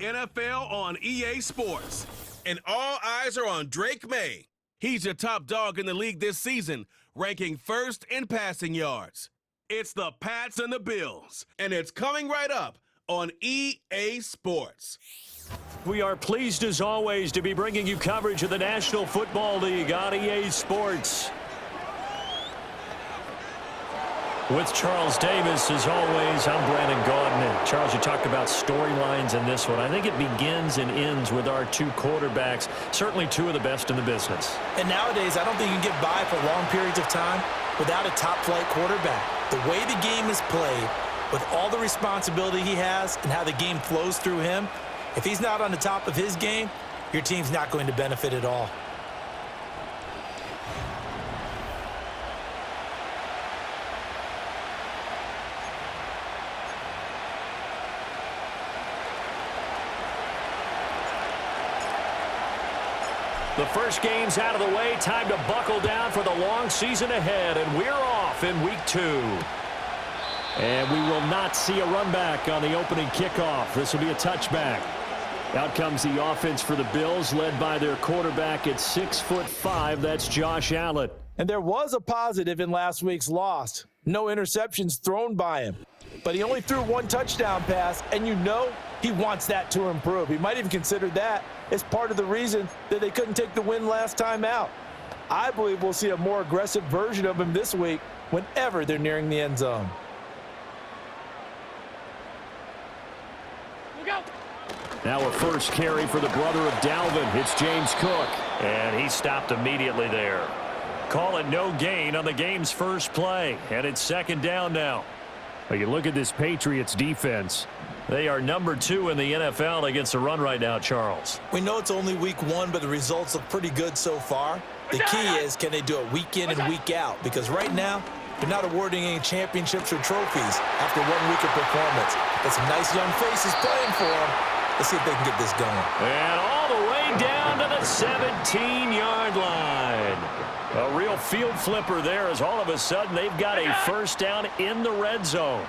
NFL on EA Sports. And all eyes are on Drake May. He's your top dog in the league this season, ranking first in passing yards. It's the Pats and the Bills, and it's coming right up on EA Sports. We are pleased as always to be bringing you coverage of the National Football League on EA Sports. With Charles Davis, as always, I'm Brandon Gaudin. Charles, you talked about storylines in this one. I think it begins and ends with our two quarterbacks, certainly two of the best in the business. And nowadays, I don't think you can get by for long periods of time without a top-flight quarterback. The way the game is played, with all the responsibility he has and how the game flows through him, if he's not on the top of his game, your team's not going to benefit at all. The first game's out of the way. Time to buckle down for the long season ahead, and we're off in week 2. And we will not see a run back on the opening kickoff. This will be a touchback. Out comes the offense for the Bills, led by their quarterback at 6'5". That's Josh Allen. And there was a positive in last week's loss. No interceptions thrown by him. But he only threw one touchdown pass, and you know he wants that to improve. He might even consider that as part of the reason that they couldn't take the win last time out. I believe we'll see a more aggressive version of him this week whenever they're nearing the end zone. Now a first carry for the brother of Dalvin. It's James Cook. And he stopped immediately there. Call it no gain on the game's first play. And it's second down now. Well, you look at this Patriots defense. They are number 2 in the NFL against the run right now, Charles. We know it's only week 1, but the results look pretty good so far. The key is, can they do it week in and week out? Because right now, they're not awarding any championships or trophies after 1 week of performance. But some nice young faces playing for them. Let's see if they can get this going. And all the way down to the 17-yard line. A real field flipper there as all of a sudden they've got a first down in the red zone.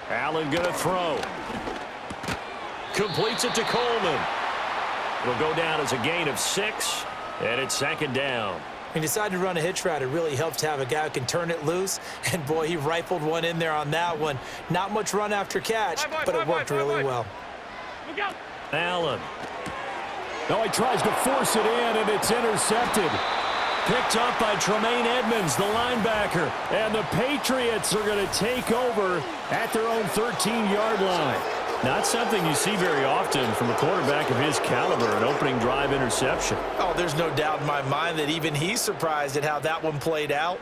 Allen going to throw. Completes it to Coleman. It'll go down as a gain of 6, and it's second down. He decided to run a hitch route. It really helps to have a guy who can turn it loose. And, boy, he rifled one in there on that one. Not much run after catch, but it worked really well. Allen. No, he tries to force it in, and it's intercepted. Picked up by Tremaine Edmonds, the linebacker. And the Patriots are going to take over at their own 13-yard line. Not something you see very often from a quarterback of his caliber, an opening drive interception. Oh, there's no doubt in my mind that even he's surprised at how that one played out.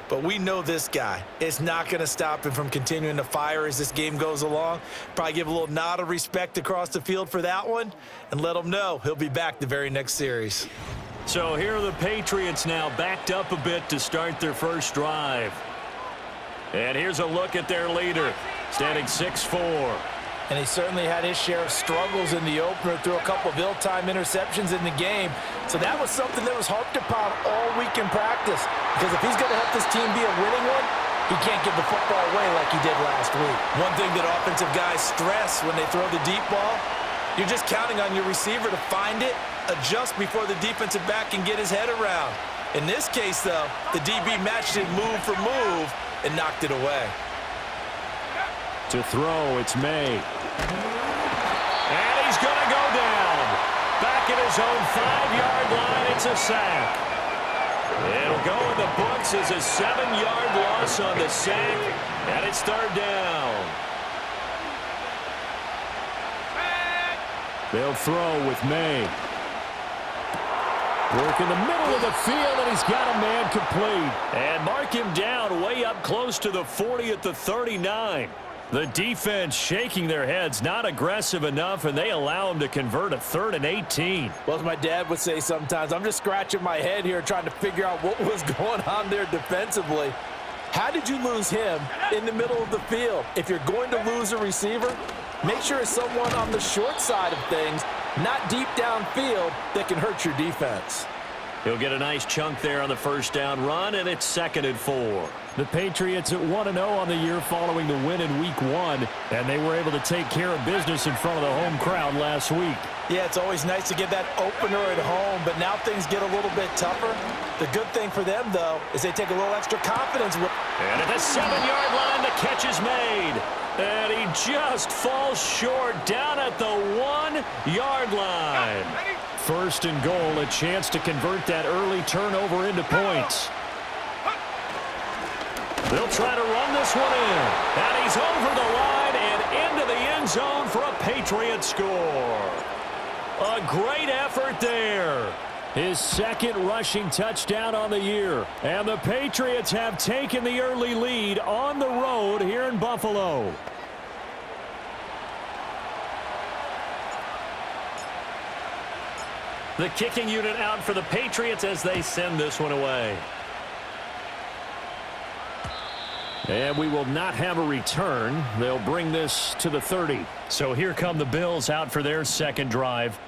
But we know this guy. It's not going to stop him from continuing to fire as this game goes along. Probably give a little nod of respect across the field for that one and let him know he'll be back the very next series. So here are the Patriots now backed up a bit to start their first drive. And here's a look at their leader, standing 6'4". And he certainly had his share of struggles in the opener, threw a couple of ill-timed interceptions in the game. So that was something that was harped upon all week in practice. Because if he's going to help this team be a winning one, he can't give the football away like he did last week. One thing that offensive guys stress when they throw the deep ball, you're just counting on your receiver to find it, adjust before the defensive back can get his head around. In this case, though, the DB matched it move for move and knocked it away. To throw, it's May. And he's going to go down. Back at his own 5-yard line, it's a sack. It'll go in the books as a 7-yard loss on the sack, and it's third down. They'll throw with May. Work in the middle of the field, and he's got a man complete. And mark him down way up close to the 40 at the 39. The defense shaking their heads, not aggressive enough, and they allow him to convert a 3rd and 18. Well, as my dad would say sometimes, I'm just scratching my head here trying to figure out what was going on there defensively. How did you lose him in the middle of the field? If you're going to lose a receiver, make sure it's someone on the short side of things, not deep downfield, that can hurt your defense. He'll get a nice chunk there on the first down run, and it's 2nd and 4. The Patriots at 1-0 on the year following the win in Week 1, and they were able to take care of business in front of the home crowd last week. Yeah, it's always nice to get that opener at home, but now things get a little bit tougher. The good thing for them, though, is they take a little extra confidence. And at the 7-yard line, the catch is made. And he just falls short down at the 1-yard line. 1st and goal, a chance to convert that early turnover into points. They'll try to run this one in. And he's over the line and into the end zone for a Patriot score. A great effort there. His 2nd rushing touchdown on the year. And the Patriots have taken the early lead on the road here in Buffalo. The kicking unit out for the Patriots as they send this one away. And we will not have a return. They'll bring this to the 30. So here come the Bills out for their 2nd drive.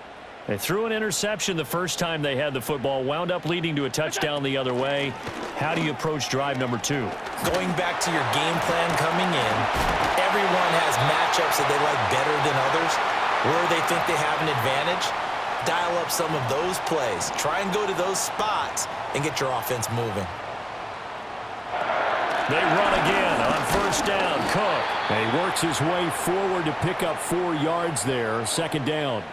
They threw an interception the first time they had the football, wound up leading to a touchdown the other way. How do you approach drive number 2? Going back to your game plan coming in, everyone has matchups that they like better than others, where they think they have an advantage. Dial up some of those plays. Try and go to those spots and get your offense moving. They run again on 1st down. Cook. And he works his way forward to pick up 4 yards there. 2nd down.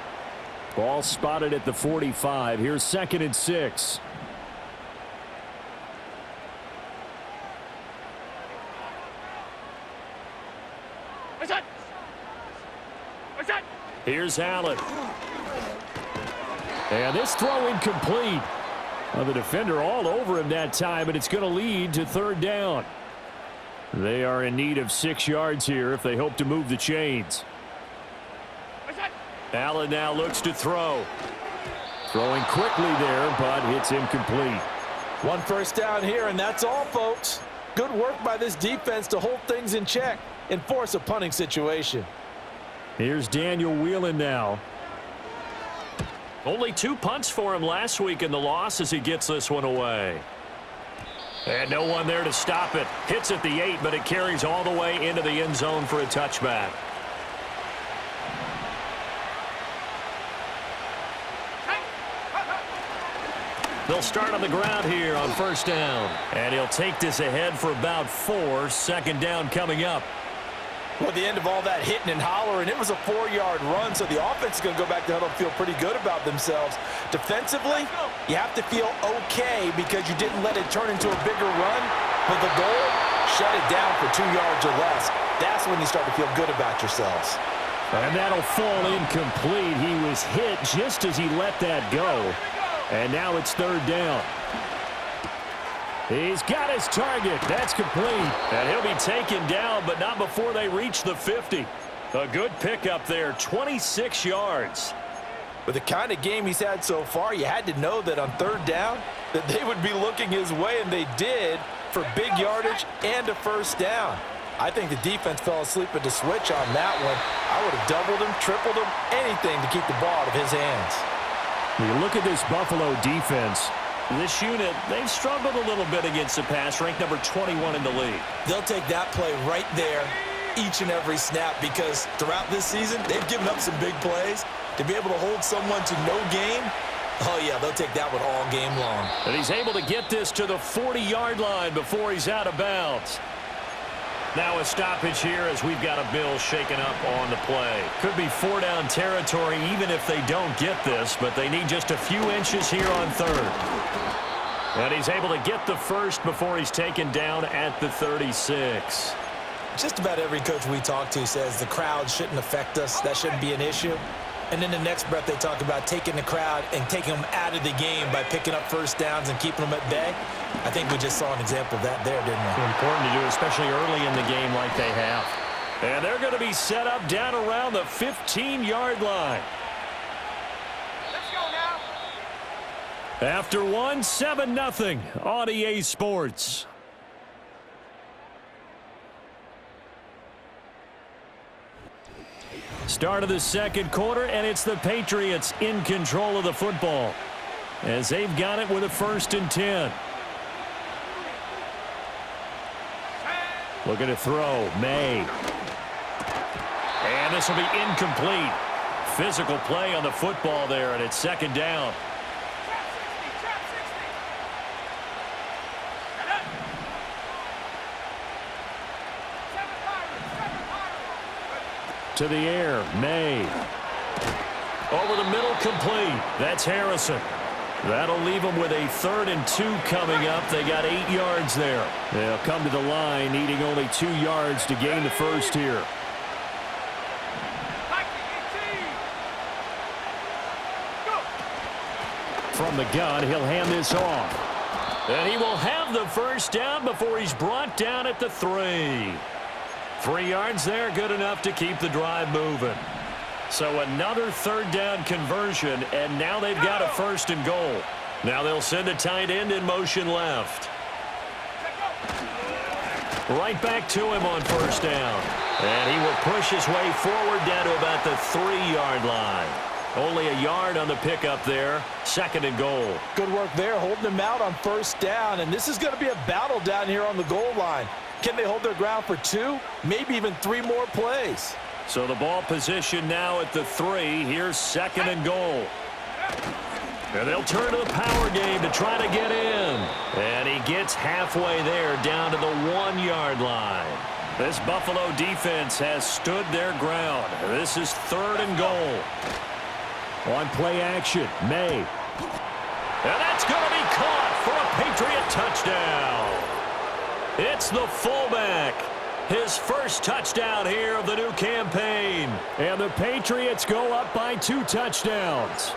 Ball spotted at the 45. Here's 2nd and 6. Here's Allen. And this throw incomplete. The defender all over him that time, and it's going to lead to 3rd down. They are in need of 6 yards here if they hope to move the chains. Allen now looks to throw. Throwing quickly there, but it's incomplete. 1 first down here, and that's all, folks. Good work by this defense to hold things in check and force a punting situation. Here's Daniel Whelan now. Only 2 punts for him last week in the loss as he gets this one away. And no one there to stop it. Hits at the 8, but it carries all the way into the end zone for a touchback. They'll start on the ground here on 1st down. And he'll take this ahead for about 4. 2nd down coming up. Well, at the end of all that hitting and hollering, it was a 4-yard run, so the offense is going to go back to huddle and feel pretty good about themselves. Defensively, you have to feel okay because you didn't let it turn into a bigger run, but the goal, shut it down for 2 yards or less. That's when you start to feel good about yourselves. And that'll fall incomplete. He was hit just as he let that go. And now it's 3rd down. He's got his target. That's complete. And he'll be taken down, but not before they reach the 50. A good pickup there, 26 yards. With the kind of game he's had so far, you had to know that on 3rd down that they would be looking his way, and they did, for big yardage and a 1st down. I think the defense fell asleep at the switch on that one. I would have doubled him, tripled him, anything to keep the ball out of his hands. When you look at this Buffalo defense, this unit, they've struggled a little bit against the pass, ranked number 21 in the league. They'll take that play right there each and every snap because throughout this season, they've given up some big plays. To be able to hold someone to no gain, oh, yeah, they'll take that one all game long. And he's able to get this to the 40-yard line before he's out of bounds. Now a stoppage here as we've got a Bill shaken up on the play. Could be 4-down territory even if they don't get this, but they need just a few inches here on 3rd. And he's able to get the 1st before he's taken down at the 36. Just about every coach we talk to says the crowd shouldn't affect us. That shouldn't be an issue. And in the next breath, they talk about taking the crowd and taking them out of the game by picking up 1st downs and keeping them at bay. I think we just saw an example of that there, didn't we? Important to do, especially early in the game like they have. And they're going to be set up down around the 15-yard line. Let's go now. After 7-0 on EA Sports. Start of the 2nd quarter, and it's the Patriots in control of the football. as they've got it with a 1st and 10. Looking to throw. May. And this will be incomplete. Physical play on the football there, and it's 2nd down. To the air, May. Over the middle, complete. That's Harrison. That'll leave them with a 3rd and 2 coming up. They got 8 yards there. They'll come to the line, needing only 2 yards to gain the 1st here. From the gun, he'll hand this off. And he will have the 1st down before he's brought down at the 3. 3 yards there, good enough to keep the drive moving. So another 3rd down conversion, and now they've got a 1st and goal. Now they'll send a tight end in motion left. Right back to him on 1st down. And he will push his way forward down to about the 3-yard line. Only a yard on the pickup there. 2nd and goal. Good work there, holding them out on 1st down. And this is going to be a battle down here on the goal line. Can they hold their ground for 2, maybe even 3 more plays? So the ball position now at the 3. Here's 2nd and goal. And they'll turn to the power game to try to get in. And he gets halfway there down to the 1-yard line. This Buffalo defense has stood their ground. This is 3rd and goal. On play action, May. And that's going to be caught for a Patriot touchdown. It's the fullback. His 1st touchdown here of the new campaign. And the Patriots go up by 2 touchdowns.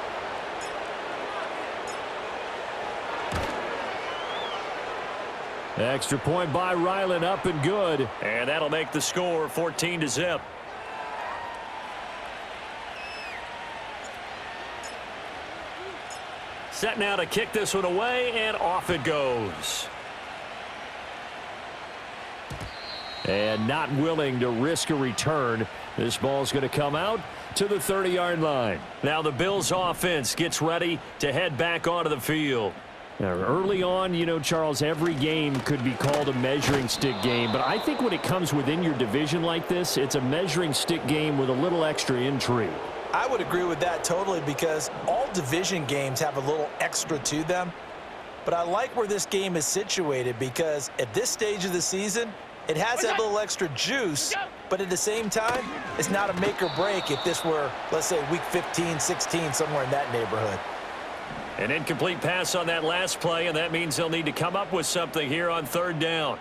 Extra point by Ryland, up and good. And that'll make the score 14-0. Set now to kick this one away, and off it goes. And not willing to risk a return. This ball's going to come out to the 30-yard line. Now the Bills offense gets ready to head back onto the field. Now, early on, you know, Charles, every game could be called a measuring stick game. But I think when it comes within your division like this, it's a measuring stick game with a little extra intrigue. I would agree with that totally, because all division games have a little extra to them. But I like where this game is situated, because at this stage of the season, it has that little extra juice, but at the same time, it's not a make or break if this were, let's say, week 15, 16, somewhere in that neighborhood. An incomplete pass on that last play, and that means they'll need to come up with something here on 3rd down.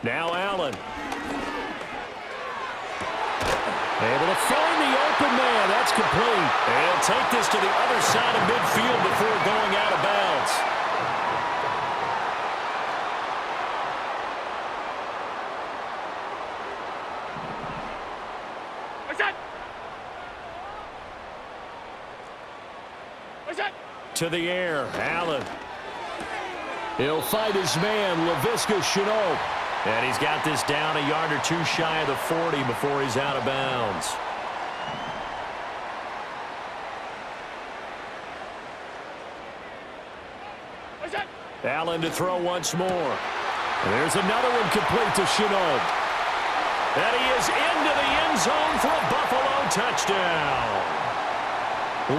Now Allen. Able to find the open man. That's complete. And he'll take this to the other side of midfield before going out of bounds. To the air, Allen. He'll fight his man, Laviska Shenault. And he's got this down a yard or 2 shy of the 40 before he's out of bounds. Allen to throw once more. And there's another one complete to Shenault. And he is into the end zone for a Buffalo touchdown.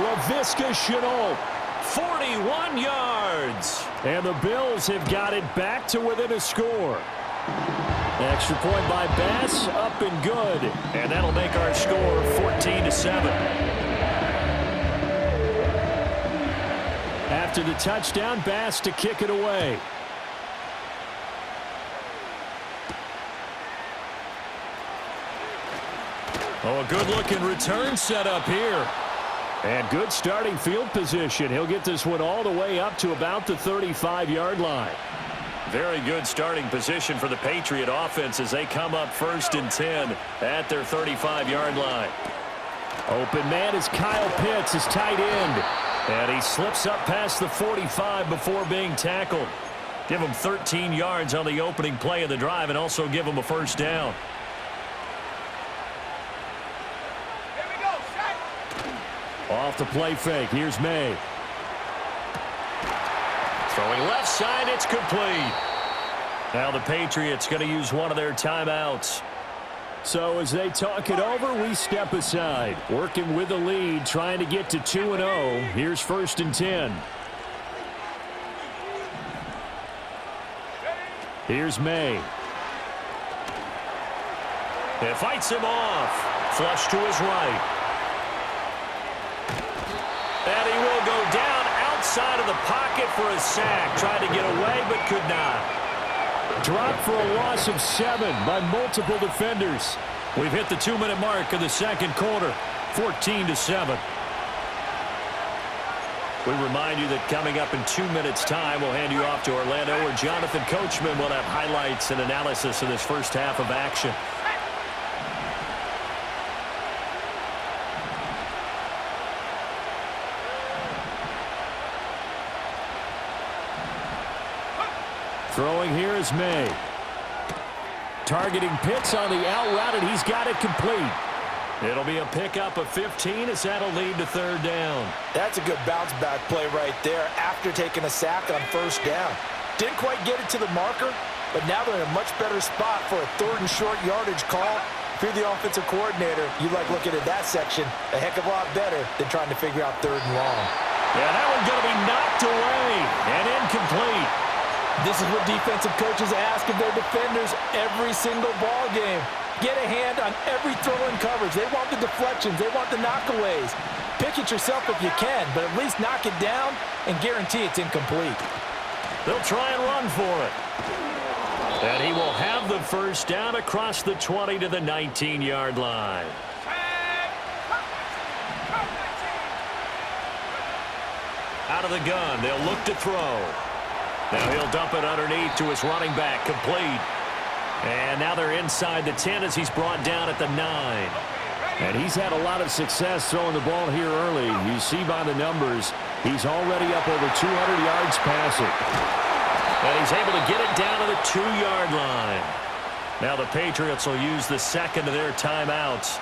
Laviska Shenault. 41 yards. And the Bills have got it back to within a score. Extra point by Bass, up and good. And that'll make our score 14-7. After the touchdown, Bass to kick it away. Oh, a good-looking return set up here. And good starting field position. He'll get this one all the way up to about the 35-yard line. Very good starting position for the Patriot offense as they come up 1st and 10 at their 35-yard line. Open man is Kyle Pitts, his tight end. And he slips up past the 45 before being tackled. Give him 13 yards on the opening play of the drive and also give him a 1st down. Off the play fake. Here's May. Throwing left side. It's complete. Now the Patriots going to use one of their timeouts. So as they talk it over, we step aside. Working with the lead, trying to get to 2-0. Here's 1st and 10. Here's May. It fights him off. Flush to his right. And he will go down outside of the pocket for a sack. Tried to get away, but could not. Dropped for a loss of 7 by multiple defenders. We've hit the 2-minute mark of the second quarter, 14-7. We remind you that coming up in 2 minutes' time, we'll hand you off to Orlando, where Jonathan Coachman will have highlights and analysis of this first half of action. Throwing here is May. Targeting Pitts on the out route, and he's got it complete. It'll be a pickup of 15 as that'll lead to 3rd down. That's a good bounce-back play right there after taking a sack on 1st down. Didn't quite get it to the marker, but now they're in a much better spot for a 3rd and short yardage call. If you're the offensive coordinator, you like looking at that section a heck of a lot better than trying to figure out 3rd and long. Yeah, that one's going to be knocked away and incomplete. This is what defensive coaches ask of their defenders every single ball game. Get a hand on every throw-in coverage. They want the deflections. They want the knockaways. Pick it yourself if you can, but at least knock it down and guarantee it's incomplete. They'll try and run for it. And he will have the 1st down across the 20 to the 19-yard line. Out of the gun, they'll look to throw. Now he'll dump it underneath to his running back, complete. And now they're inside the 10 as he's brought down at the 9. And he's had a lot of success throwing the ball here early. You see by the numbers, he's already up over 200 yards passing. And he's able to get it down to the 2-yard line. Now the Patriots will use the 2nd of their timeouts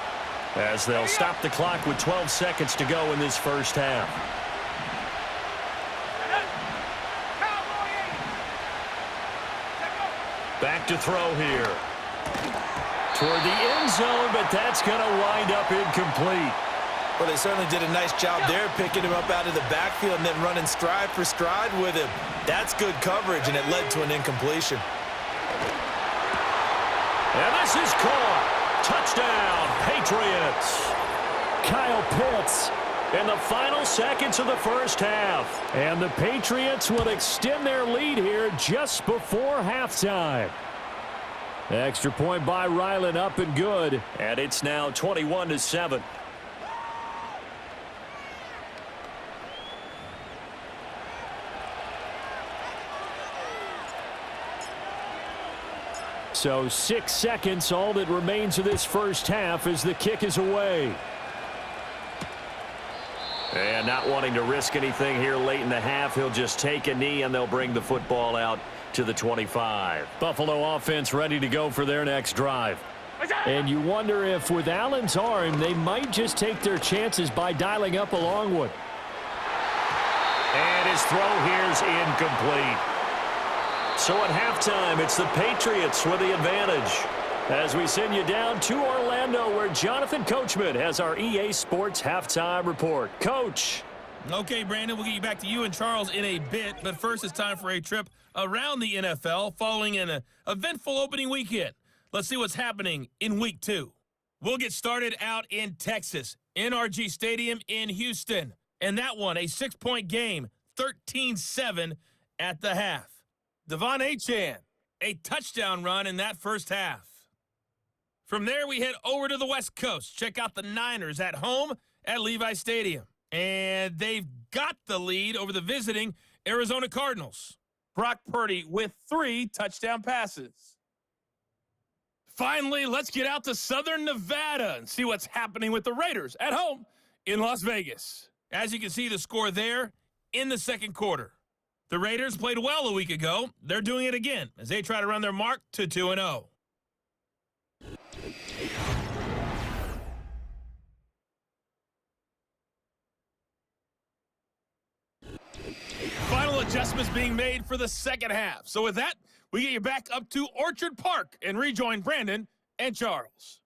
as they'll stop the clock with 12 seconds to go in this first half. Back to throw here. Toward the end zone, but that's going to wind up incomplete. Well, they certainly did a nice job there, picking him up out of the backfield and then running stride for stride with him. That's good coverage, and it led to an incompletion. And this is caught. Touchdown, Patriots. Kyle Pitts in the final seconds of the first half. And the Patriots will extend their lead here just before halftime. Extra point by Ryland, up and good. And it's now 21-7. So 6 seconds, all that remains of this first half as the kick is away. And not wanting to risk anything here late in the half, he'll just take a knee and they'll bring the football out to the 25. Buffalo offense ready to go for their next drive. And you wonder if with Allen's arm, they might just take their chances by dialing up a long one. And his throw here's incomplete. So at halftime, it's the Patriots with the advantage. As we send you down to Orlando, where Jonathan Coachman has our EA Sports halftime report. Coach. Okay, Brandon, we'll get you back to you and Charles in a bit. But first, it's time for a trip around the NFL following an eventful opening weekend. Let's see what's happening in Week 2. We'll get started out in Texas, NRG Stadium in Houston. And that one, a 6-point game, 13-7 at the half. Devon Achane, a touchdown run in that first half. From there, we head over to the West Coast. Check out the Niners at home at Levi Stadium. And they've got the lead over the visiting Arizona Cardinals. Brock Purdy with 3 touchdown passes. Finally, let's get out to Southern Nevada and see what's happening with the Raiders at home in Las Vegas. As you can see, the score there in the second quarter. The Raiders played well a week ago. They're doing it again as they try to run their mark to 2-0. adjustments being made for the second half. So with that, we get you back up to Orchard Park and rejoin Brandon and Charles.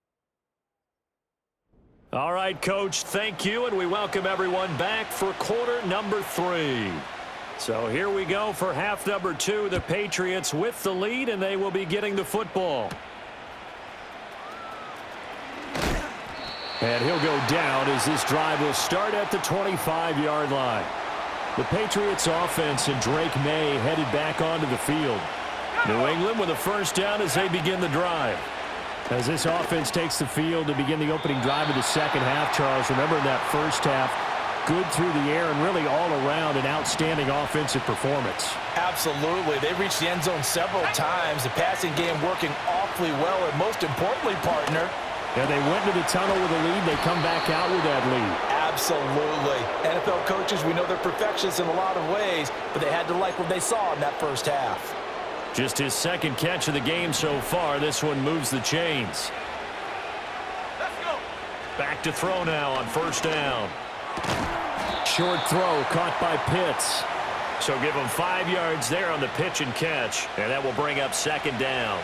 All right, Coach, thank you, and we welcome everyone back for quarter number 3. So here we go for half number 2. The Patriots with the lead, and they will be getting the football. And he'll go down as this drive will start at the 25-yard line. The Patriots offense and Drake May headed back onto the field. New England with a first down as they begin the drive. As this offense takes the field to begin the opening drive of the second half, Charles, remember in that first half, good through the air and really all around an outstanding offensive performance. Absolutely. They reached the end zone several times. The passing game working awfully well, and most importantly, partner, and they went into the tunnel with a lead. They come back out with that lead. Absolutely. NFL coaches, we know they're perfectionists in a lot of ways, but they had to like what they saw in that first half. Just his second catch of the game so far. This one moves the chains. Let's go. Back to throw now on first down. Short throw caught by Pitts. So give him 5 yards there on the pitch and catch, and that will bring up second down.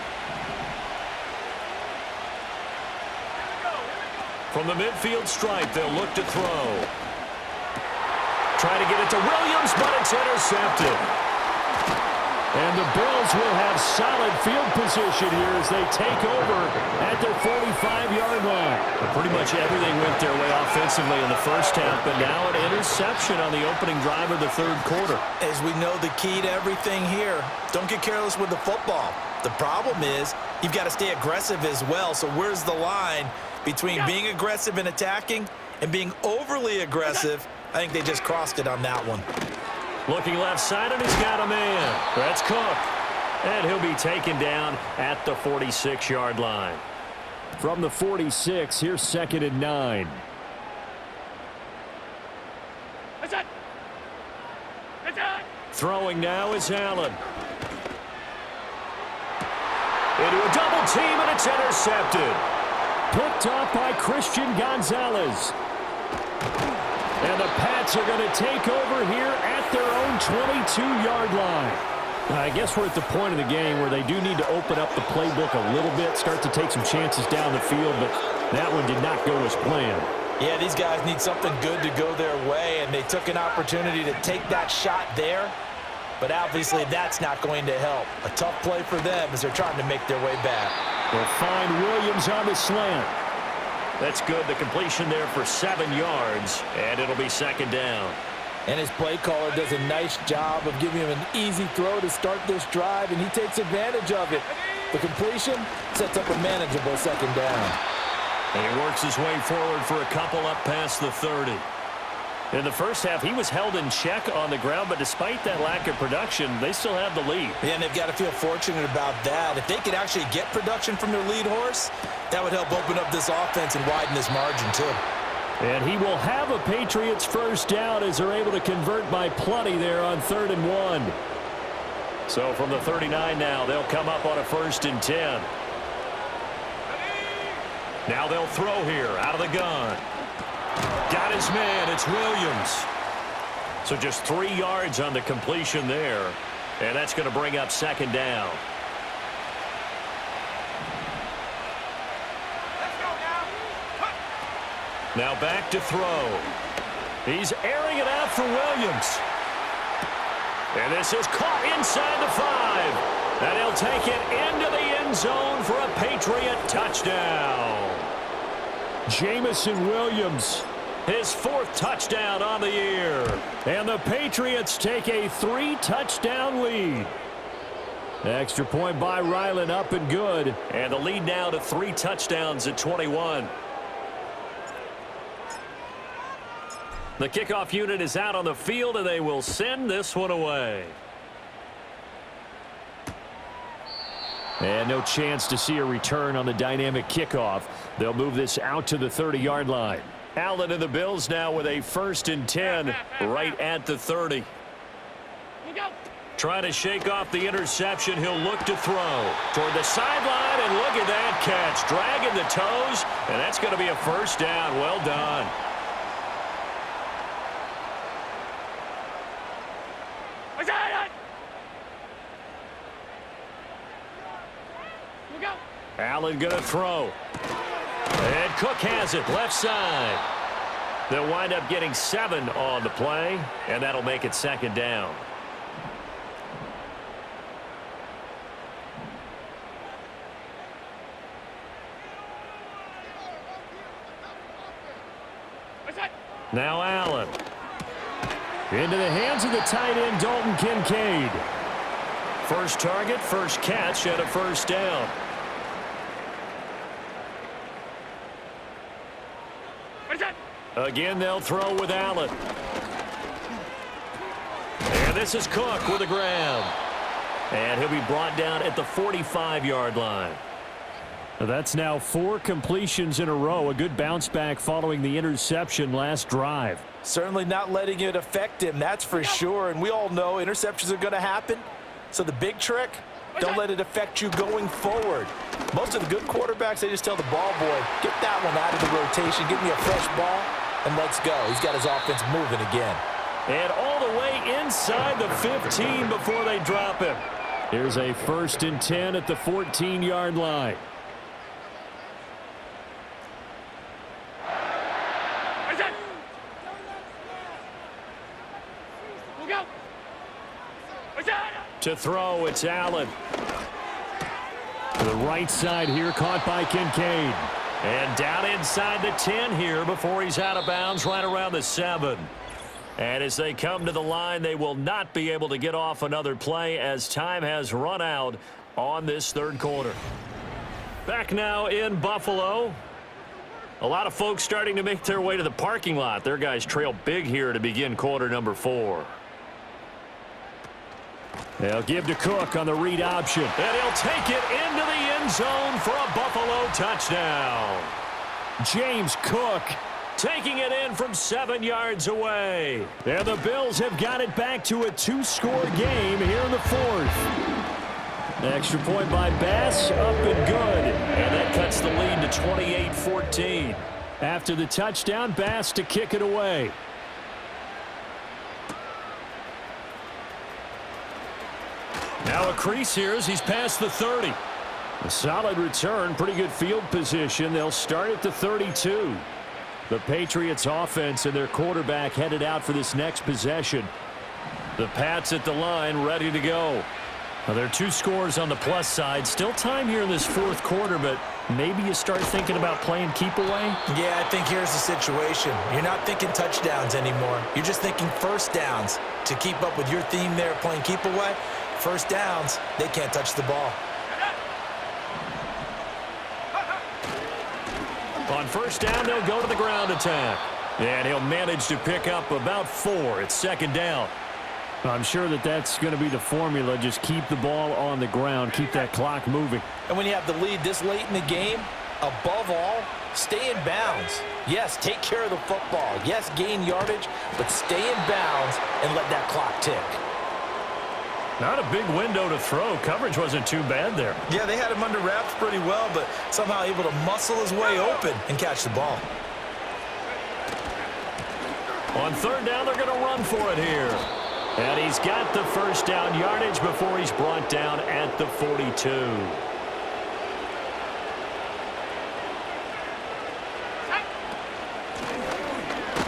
From the midfield stripe, they'll look to throw. Try to get it to Williams, but it's intercepted. And the Bills will have solid field position here as they take over at their 45-yard line. Pretty much everything went their way offensively in the first half, but now an interception on the opening drive of the third quarter. As we know, the key to everything here, don't get careless with the football. The problem is you've got to stay aggressive as well. So where's the line between being aggressive and attacking and being overly aggressive? I think they just crossed it on that one. Looking left side, and he's got a man. That's Cook. And he'll be taken down at the 46-yard line. From the 46, here's 2nd and 9. Throwing now is Allen. Into a double team, and it's intercepted. Picked off by Christian Gonzalez. And the Pats are going to take over here at their own 22-yard line. I guess we're at the point of the game where they do need to open up the playbook a little bit, start to take some chances down the field, but that one did not go as planned. Yeah, these guys need something good to go their way, and they took an opportunity to take that shot there, but obviously that's not going to help. A tough play for them as they're trying to make their way back. They'll find Williams on the slant. That's good. The completion there for 7 yards, and it'll be second down. And his play caller does a nice job of giving him an easy throw to start this drive, and he takes advantage of it. The completion sets up a manageable second down. And he works his way forward for a couple up past the 30. In the first half, he was held in check on the ground, but despite that lack of production, they still have the lead. Yeah, and they've got to feel fortunate about that. If they could actually get production from their lead horse, that would help open up this offense and widen this margin, too. And he will have a Patriots first down as they're able to convert by plenty there on 3rd and 1. So from the 39 now, they'll come up on a 1st and 10. Now they'll throw here out of the gun. Got his man. It's Williams. So just 3 yards on the completion there. And that's going to bring up second down. Let's go now. Now back to throw. He's airing it out for Williams. And this is caught inside the 5. And he'll take it into the end zone for a Patriot touchdown. Jamison Williams, his 4th touchdown on the year. And the Patriots take a 3-touchdown lead. Extra point by Ryland, up and good. And the lead now to 3 touchdowns at 21. The kickoff unit is out on the field, and they will send this one away. And no chance to see a return on the dynamic kickoff. They'll move this out to the 30-yard line. Allen and the Bills now with a 1st and 10 right at the 30. Trying to shake off the interception. He'll look to throw toward the sideline, and look at that catch. Dragging the toes, and that's going to be a first down. Well done. Isaiah! Allen going to throw. And Cook has it, left side. They'll wind up getting 7 on the play, and that'll make it second down. Now Allen. Into the hands of the tight end, Dalton Kincaid. First target, first catch, and a first down. Again, they'll throw with Allen. And this is Cook with a grab. And he'll be brought down at the 45-yard line. That's now 4 completions in a row. A good bounce back following the interception last drive. Certainly not letting it affect him, that's for sure. And we all know interceptions are going to happen. So the big trick, don't let it affect you going forward. Most of the good quarterbacks, they just tell the ball boy, get that one out of the rotation, give me a fresh ball, and let's go. He's got his offense moving again. And all the way inside the 15 before they drop him. Here's a 1st and 10 at the 14-yard line. To throw, it's Allen. To the right side here, caught by Kincaid. And down inside the 10 here before he's out of bounds right around the 7. And as they come to the line, they will not be able to get off another play as time has run out on this third quarter. Back now in Buffalo. A lot of folks starting to make their way to the parking lot. Their guys trail big here to begin quarter number 4. They'll give to Cook on the read option. And he'll take it into the end zone for a Buffalo touchdown. James Cook taking it in from 7 yards away. And the Bills have got it back to a 2-score game here in the 4th. Extra point by Bass, up and good. And that cuts the lead to 28-14. After the touchdown, Bass to kick it away. Now a crease here as he's past the 30. A solid return, pretty good field position. They'll start at the 32. The Patriots offense and their quarterback headed out for this next possession. The Pats at the line ready to go. Now there are 2 scores on the plus side. Still time here in this 4th quarter, but maybe you start thinking about playing keep away? Yeah, I think here's the situation. You're not thinking touchdowns anymore. You're just thinking first downs. To keep up with your theme there, playing keep away, first downs, they can't touch the ball. On first down, they'll go to the ground attack. And he'll manage to pick up about 4. It's second down. I'm sure that that's going to be the formula. Just keep the ball on the ground. Keep that clock moving. And when you have the lead this late in the game, above all, stay in bounds. Yes, take care of the football. Yes, gain yardage, but stay in bounds and let that clock tick. Not a big window to throw. Coverage wasn't too bad there. Yeah, they had him under wraps pretty well, but somehow able to muscle his way open and catch the ball. On third down, they're going to run for it here. And he's got the first down yardage before he's brought down at the 42.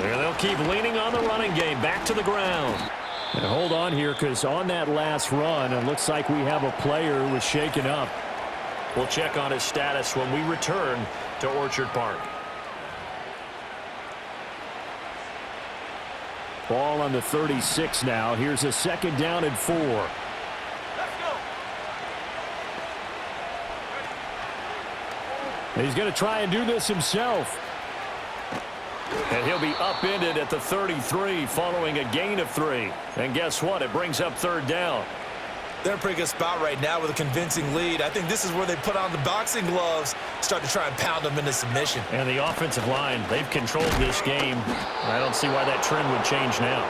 And they'll keep leaning on the running game. Back to the ground. And hold on here, because on that last run, it looks like we have a player who was shaken up. We'll check on his status when we return to Orchard Park. Ball on the 36 now. Here's a second down and 4. Let's go. He's going to try and do this himself. And he'll be upended at the 33 following a gain of 3. And guess what? It brings up third down. They're in a pretty good spot right now with a convincing lead. I think this is where they put on the boxing gloves, start to try and pound them into submission. And the offensive line, they've controlled this game. I don't see why that trend would change now.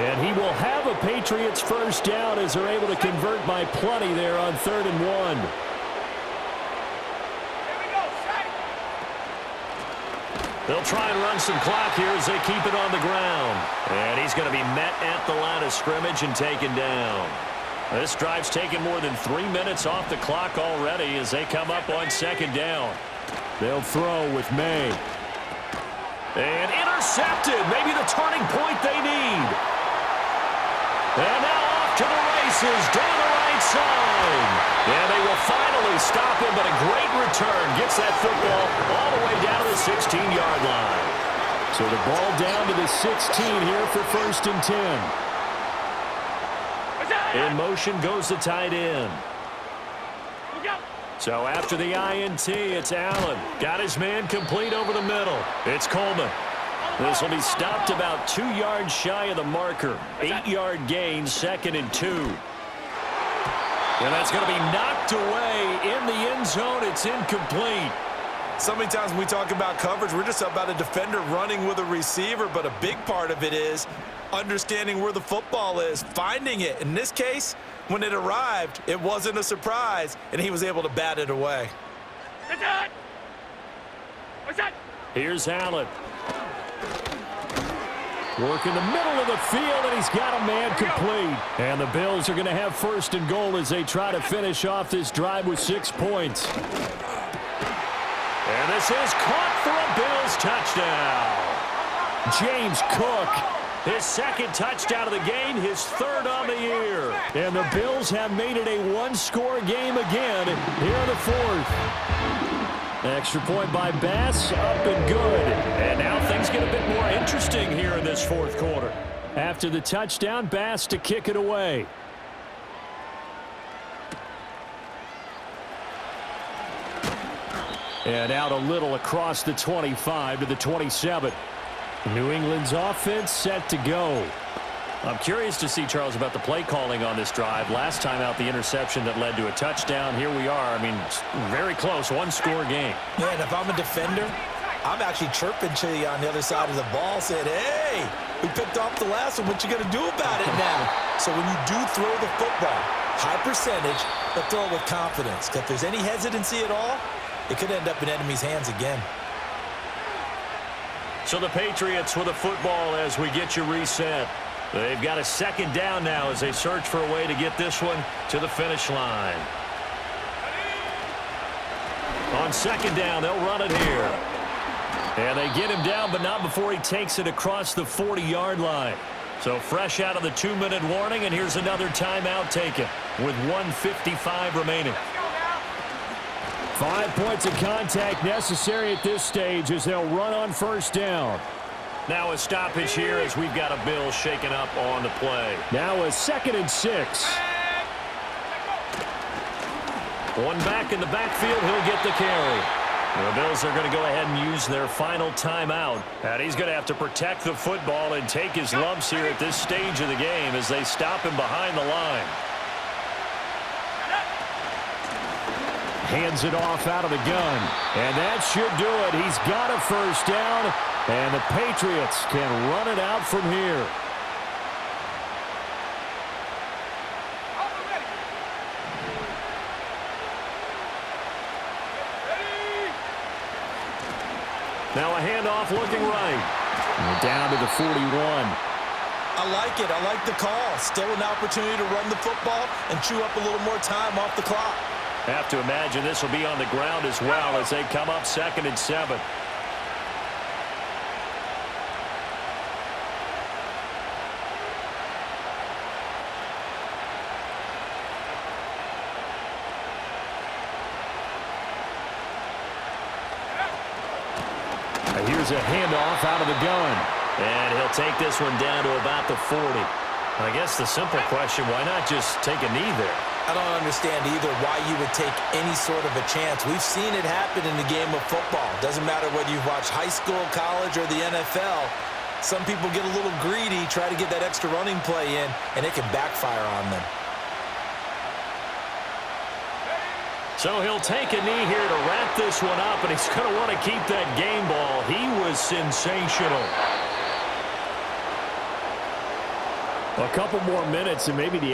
And he will have a Patriots first down as they're able to convert by plenty there on 3rd and 1. They'll try and run some clock here as they keep it on the ground. And he's going to be met at the line of scrimmage and taken down. This drive's taken more than 3 minutes off the clock already as they come up on second down. They'll throw with May. And intercepted. Maybe the turning point they need. And now off to the races down the right side. And they will finally stop him, but a great return gets that football all the way down to the 16-yard line. So the ball down to the 16 here for 1st and 10. In motion goes the tight end. So after the INT, it's Allen. Got his man complete over the middle. It's Coleman. This will be stopped about 2 yards shy of the marker. 8-yard gain, 2nd and 2. And that's going to be knocked away in the end zone. It's incomplete. So many times when we talk about coverage, we're just about a defender running with a receiver, but a big part of it is understanding where the football is, finding it. In this case, when it arrived, it wasn't a surprise, and he was able to bat it away. Here's Allen. Work in the middle of the field, and he's got a man complete. And the Bills are going to have 1st and goal as they try to finish off this drive with 6 points. And this is caught for a Bills touchdown. James Cook. His 2nd touchdown of the game, his 3rd on the year. And the Bills have made it a 1-score game again here in the 4th. Extra point by Bass, up and good. And now things get a bit more interesting here in this 4th quarter. After the touchdown, Bass to kick it away. And out a little across the 25 to the 27. New England's offense set to go. I'm curious to see, Charles, about the play calling on this drive. Last time out, the interception that led to a touchdown. Here we are. I mean, very close, 1-score game. Yeah, and if I'm a defender, I'm actually chirping to you on the other side of the ball, saying, hey, we picked off the last one. What you going to do about it now? So when you do throw the football, high percentage, but throw it with confidence. Because if there's any hesitancy at all, it could end up in enemy's hands again. So the Patriots with the football as we get you reset. They've got a 2nd down now as they search for a way to get this one to the finish line. On 2nd down, they'll run it here. And they get him down, but not before he takes it across the 40-yard line. So fresh out of the 2-minute warning, and here's another timeout taken with 1:55 remaining. 5 points of contact necessary at this stage as they'll run on 1st down. Now a stoppage here as we've got a Bill shaken up on the play. Now a 2nd and 6. One back in the backfield, he'll get the carry. The Bills are going to go ahead and use their final timeout. And he's going to have to protect the football and take his lumps here at this stage of the game as they stop him behind the line. Hands it off out of the gun. And that should do it. He's got a 1st down. And the Patriots can run it out from here. Now a handoff looking right. And down to the 41. I like it. I like the call. Still an opportunity to run the football and chew up a little more time off the clock. Have to imagine this will be on the ground as well as they come up 2nd and 7. Here's a handoff out of the gun. And he'll take this one down to about the 40. I guess the simple question, why not just take a knee there? I don't understand either why you would take any sort of a chance. We've seen it happen in the game of football. Doesn't matter whether you've watched high school, college, or the NFL. Some people get a little greedy, try to get that extra running play in, and it can backfire on them. So he'll take a knee here to wrap this one up, and he's going to want to keep that game ball. He was sensational. A couple more minutes, and maybe the